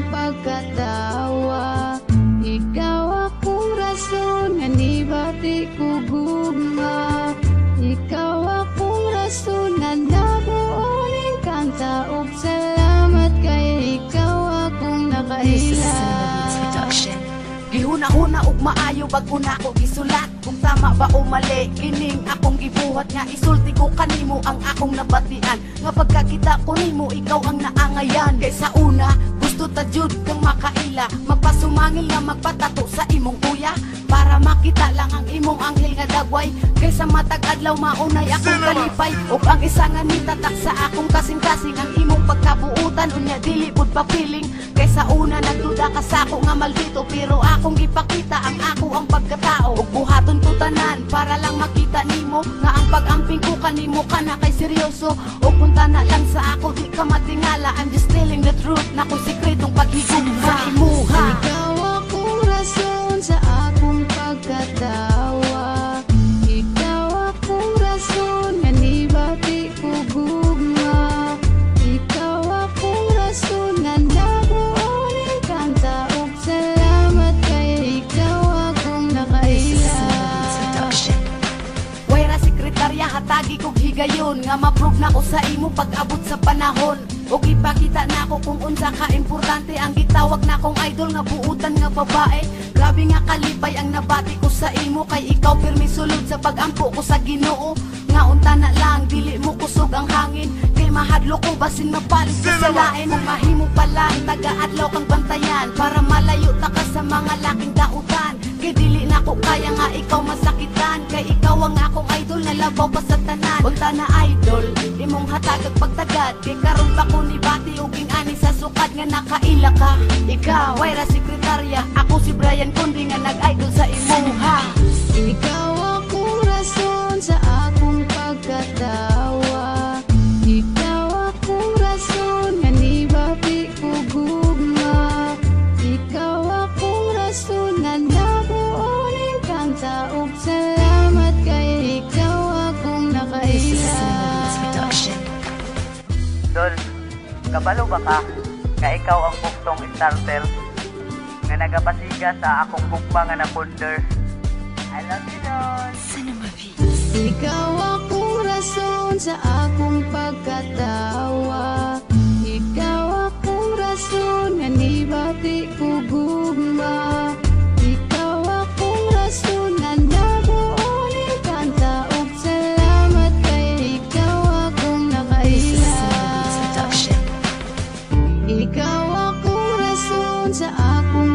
pagkatawa. Ikaw akong rason nga nibati ko gugma. Ikaw akong rason nga nabuonin kang taog. Salamat kay ikaw akong nakaila. Gihuna-huna ug maayo bago na ako gisulat. Kung tama ba o mali, kining akong gibuhat nga isulti ko kanimo ang akong nabatian. Nga pagkakita ko nimo, ikaw ang naangayan. Kay sa una, gusto ta jud kang makaila. Magpasumangil nga magpatato sa imong kuya, para makita lang ang imong anghel nga dagway. Kaysa matag adlaw maunay akong kalipay. Ug ang isa nga nitatak sa akong kasing-kasing ang imong pagkabuutan, unya dili pud papiling. Kaysa una nagduda ka sa ako nga maldito, pero akong gipakita ang ako ang pagkatao. Ug buhaton ko tanan para lang makita nimo nga ang pag-amping ko kanimo ka na kay seryoso. Ug punta na lang sa ako di ka matingala. I'm just telling the truth na kung sikretong paghigugma sa imuha. Ikaw akong rason sa akong pagkatawa. Ikaw akong rason nga nibati ko gugma. Ikaw akong rason nga nabuonin kang taog. Salamat kay ikaw akong nakaila. Wayra sekretarya hatagi kog higayon nga ma-prove na ko sa imo pag-abot sa panahon. Og ipakita na ko kung unsa ka importante ang gitawag na kong idol nga buutan nga babae. Grabe nga kalipay ang nabati ko sa imo, kay ikaw pirmi sulod sa pag-ampo ko sa Ginoo. Nga unta na lang dili mo kusog ang hangin, kay mahadlo ko basin mapalit ka sa lain. Kung mahimo pa lang taga-adlaw kang bantayan, para malayo ta ka sa mga laking dautan. Kay dili na ko kaya nga ikaw masakitan, kay ikaw ang akong idol na labaw pa sa tanan. Unta na idol, imong hatag ag pagtagad, kay karon pa ko ni bati ug ani sa sukad nga nakaila ka. Ikaw Wayra sekretarya, ako si Brian Kundi nga nag-idol sa imuha. Ikaw akong rason sa akong pagkatawa. Ikaw akong rason nga nibati ko gugma. Ikaw akong rason nga nabuonin kang taog. Salamat kay ikaw akong nakaila. Dol, kabalo ba ka? Nga ikaw ang buktong starter nga nagapasiga sa akong bukma nga na-ponder. I love you, Dol. Ikaw akong rason sa akong pagkatawa. Ikaw akong rason nga nibati ko gugma. Ikaw akong rason nga nabuonin kang taog. Salamat kay ikaw akong nakaila. Ikaw akong rason sa akong